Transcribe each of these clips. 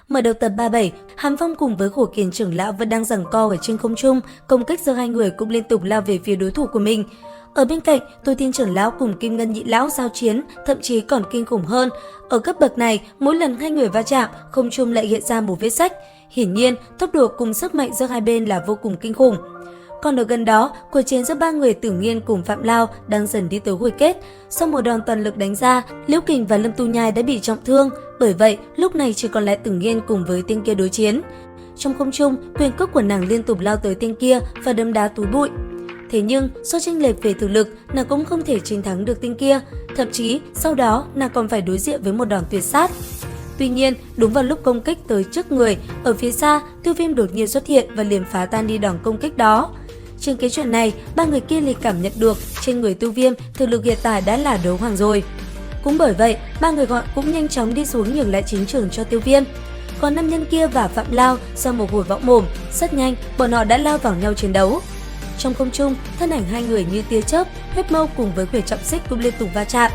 Mở đầu tập 37, Hàn Phong cùng với Khổ Kiền trưởng lão vẫn đang giằng co ở trên không trung, công kích giữa hai người cũng liên tục lao về phía đối thủ của mình. Ở bên cạnh, Tôi Thiên trưởng lão cùng Kim Ngân nhị lão giao chiến, thậm chí còn kinh khủng hơn. Ở cấp bậc này, mỗi lần hai người va chạm, không trung lại hiện ra một vết rách. Hiển nhiên, tốc độ cùng sức mạnh giữa hai bên là vô cùng kinh khủng. Còn ở gần đó, cuộc chiến giữa ba người Tử Nghiên cùng Phạm Lao đang dần đi tới hồi kết. Sau một đòn toàn lực đánh ra, Liễu Kình và Lâm Tu Nhai đã bị trọng thương, bởi vậy lúc này chỉ còn lại Tử Nghiên cùng với tên kia đối chiến. Trong không trung, quyền cước của nàng liên tục lao tới tên kia và đấm đá túi bụi. Thế nhưng, do chênh lệch về thực lực, nàng cũng không thể chiến thắng được tên kia, thậm chí sau đó nàng còn phải đối diện với một đòn tuyệt sát. Tuy nhiên, đúng vào lúc công kích tới trước người, ở phía xa, Tiêu Viêm đột nhiên xuất hiện và liền phá tan đi đòn công kích đó. Trên cái chuyện này, ba người kia liền cảm nhận được trên người Tiêu Viêm thực lực hiện tại đã là đấu hoàng rồi. Cũng bởi vậy, ba người gọi cũng nhanh chóng đi xuống nhường lại chiến trường cho Tiêu Viêm. Còn nam nhân kia và Phạm Lao sau một hồi võ mồm, rất nhanh bọn họ đã lao vào nhau chiến đấu. Trong không trung, thân ảnh hai người như tia chớp, Huyết Mâu cùng với Huyền Trọng Xích cũng liên tục va chạm.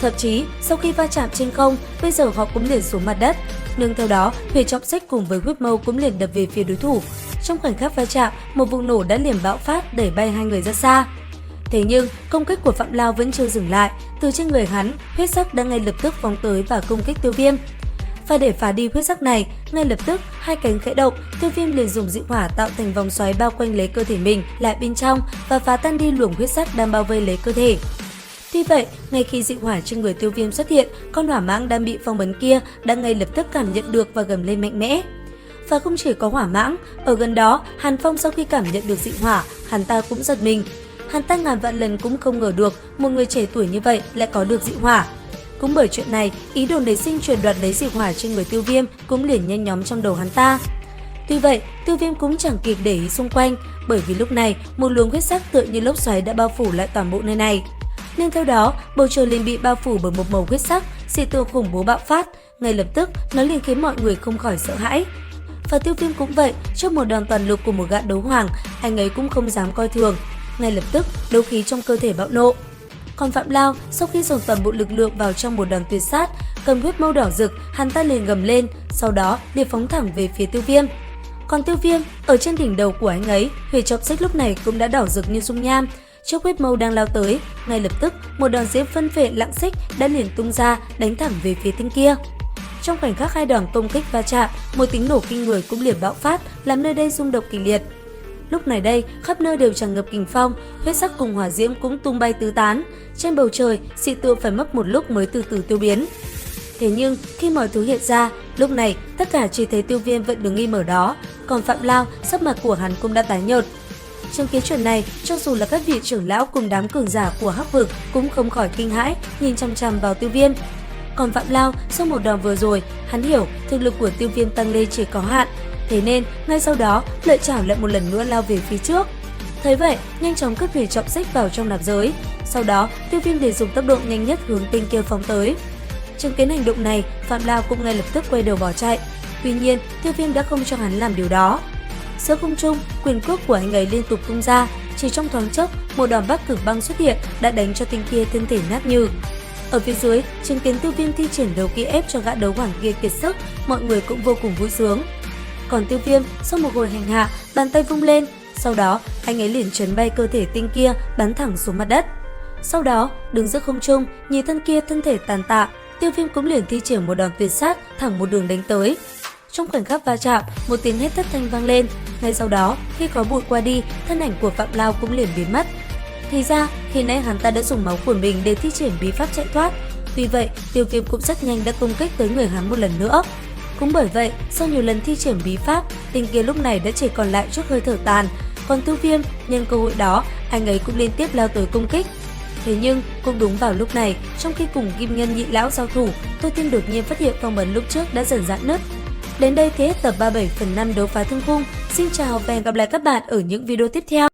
Thậm chí, sau khi va chạm trên không, bây giờ họ cũng liền xuống mặt đất. Nương theo đó, Huyền Trọng Xích cùng với Huyết Mâu cũng liền đập về phía đối thủ. Trong khoảnh khắc va chạm, một vụ nổ đã liền bạo phát đẩy bay hai người ra xa. Thế nhưng, công kích của Phạm Lao vẫn chưa dừng lại, từ trên người hắn, huyết sắc đã ngay lập tức phóng tới và công kích Tiêu Viêm. Và để phá đi huyết sắc này, ngay lập tức hai cánh khẽ động, Tiêu Viêm liền dùng dị hỏa tạo thành vòng xoáy bao quanh lấy cơ thể mình lại bên trong và phá tan đi luồng huyết sắc đang bao vây lấy cơ thể. Tuy vậy, ngay khi dị hỏa trên người Tiêu Viêm xuất hiện, con hỏa mãng đang bị phong bấn kia đã ngay lập tức cảm nhận được và gầm lên mạnh mẽ. Và không chỉ có hỏa mãng, ở gần đó, Hàn Phong sau khi cảm nhận được dị hỏa, hắn ta cũng giật mình. Hắn ta ngàn vạn lần cũng không ngờ được một người trẻ tuổi như vậy lại có được dị hỏa. Cũng bởi chuyện này, ý đồ nảy sinh truyền đoạt lấy dị hỏa trên người Tiêu Viêm cũng liền nhanh nhóm trong đầu hắn ta. Tuy vậy, Tiêu Viêm cũng chẳng kịp để ý xung quanh, bởi vì lúc này một luồng huyết sắc tựa như lốc xoáy đã bao phủ lại toàn bộ nơi này. Nên theo đó, bầu trời liền bị bao phủ bởi một màu huyết sắc, dị tượng khủng bố bạo phát, ngay lập tức nó liền khiến mọi người không khỏi sợ hãi. Và Tiêu Viêm cũng vậy, trước một đòn toàn lực của một gã đấu hoàng, anh ấy cũng không dám coi thường. Ngay lập tức, đấu khí trong cơ thể bạo nộ. Còn Phạm Lao, sau khi dồn toàn bộ lực lượng vào trong một đòn tuyệt sát, cầm huyết mâu đỏ rực, hắn ta liền gầm lên, sau đó liền phóng thẳng về phía Tiêu Viêm. Còn Tiêu Viêm, ở trên đỉnh đầu của anh ấy, Huyền Trọng Xích lúc này cũng đã đỏ rực như dung nham. Trước huyết mâu đang lao tới, ngay lập tức một đòn diễm phân phệ lặng xích đã liền tung ra, đánh thẳng về phía tên kia. Trong khoảnh khắc hai đòn công kích va chạm, một tiếng nổ kinh người cũng liền bạo phát, làm nơi đây rung động kịch liệt. Lúc này đây, khắp nơi đều tràn ngập kình phong, huyết sắc cùng hỏa diễm cũng tung bay tứ tán. Trên bầu trời, dị tượng phải mất một lúc mới từ từ tiêu biến. Thế nhưng, khi mọi thứ hiện ra, lúc này tất cả chỉ thấy Tiêu Viêm vẫn đứng im ở đó, còn Phạm Lao, sắc mặt của hắn cũng đã tái nhợt. Trong kiến chuyện này, cho dù là các vị trưởng lão cùng đám cường giả của Hắc Vực cũng không khỏi kinh hãi, nhìn chằm chằm vào Tiêu Viêm. Còn Phạm Lao, sau một đòn vừa rồi, hắn hiểu thực lực của Tiêu Viêm tăng lên chỉ có hạn. Thế nên, ngay sau đó, lợi chảo lại một lần nữa lao về phía trước. Thấy vậy, nhanh chóng cất Huyền Trọng Xích vào trong nạp giới. Sau đó, Tiêu Viêm liền dùng tốc độ nhanh nhất hướng tên kia phóng tới. Trong cái hành động này, Phạm Lao cũng ngay lập tức quay đầu bỏ chạy. Tuy nhiên, Tiêu Viêm đã không cho hắn làm điều đó. Giữa không trung, quyền cước của anh ấy liên tục tung ra. Chỉ trong thoáng chốc, một đòn Bắc Cực Băng xuất hiện đã đánh cho tên kia thân thể nát nhừ. Ở phía dưới, chứng kiến Tiêu Viêm thi triển đấu kỹ ép cho gã đấu hoàng kia kiệt sức, mọi người cũng vô cùng vui sướng. Còn Tiêu Viêm, sau một hồi hành hạ, bàn tay vung lên, sau đó anh ấy liền chấn bay cơ thể tên kia bắn thẳng xuống mặt đất. Sau đó, đứng giữa không trung, nhìn thân kia thân thể tàn tạ, Tiêu Viêm cũng liền thi triển một đòn tuyệt sát thẳng một đường đánh tới. Trong khoảnh khắc va chạm, một tiếng hét thất thanh vang lên. Ngay sau đó, khi có bụi qua đi, thân ảnh của Phạm Lao cũng liền biến mất. Thì ra, khi nãy hắn ta đã dùng máu của mình để thi triển bí pháp chạy thoát. Tuy vậy, Tiêu Viêm cũng rất nhanh đã công kích tới người hắn một lần nữa. Cũng bởi vậy, sau nhiều lần thi triển bí pháp, tên kia lúc này đã chỉ còn lại chút hơi thở tàn. Còn Tiêu Viêm, nhân cơ hội đó, anh ấy cũng liên tiếp lao tới công kích. Thế nhưng, cũng đúng vào lúc này, trong khi cùng Kim Ngân nhị lão giao thủ, Tôi Thiên đột nhiên phát hiện phong ấn lúc trước đã dần giãn nứt. Đến đây thì hết tập 37 phần 5 đấu phá thương khung. Xin chào và hẹn gặp lại các bạn ở những video tiếp theo.